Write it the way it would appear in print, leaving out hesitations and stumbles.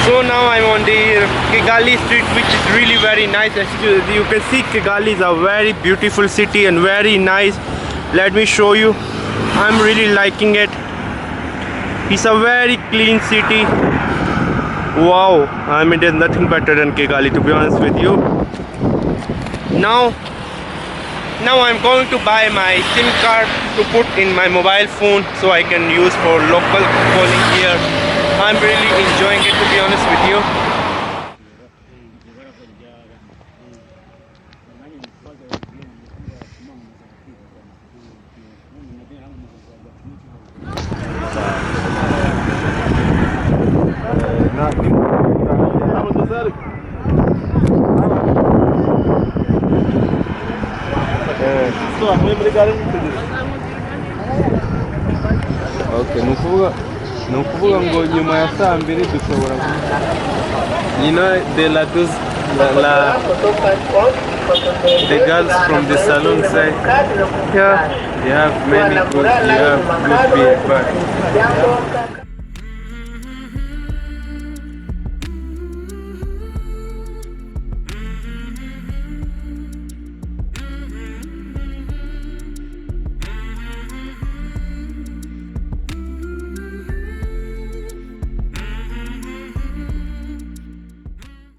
So now I'm on the Kigali street, which is really very nice. As you can see, Kigali is a very beautiful city and very nice. Let me show you. I'm really liking it. It's a very clean city. Wow, I mean there's nothing better than Kigali, to be honest with you. Now I'm going to buy my SIM card to put in my mobile phone so I can use for local calling here. I'm really enjoying it, to be honest with you. Okay, ni ukuvuga ngo nyuma ya saa mbiri dushobora the girls from the salon side, Yeah, you have many good, you have good beard, but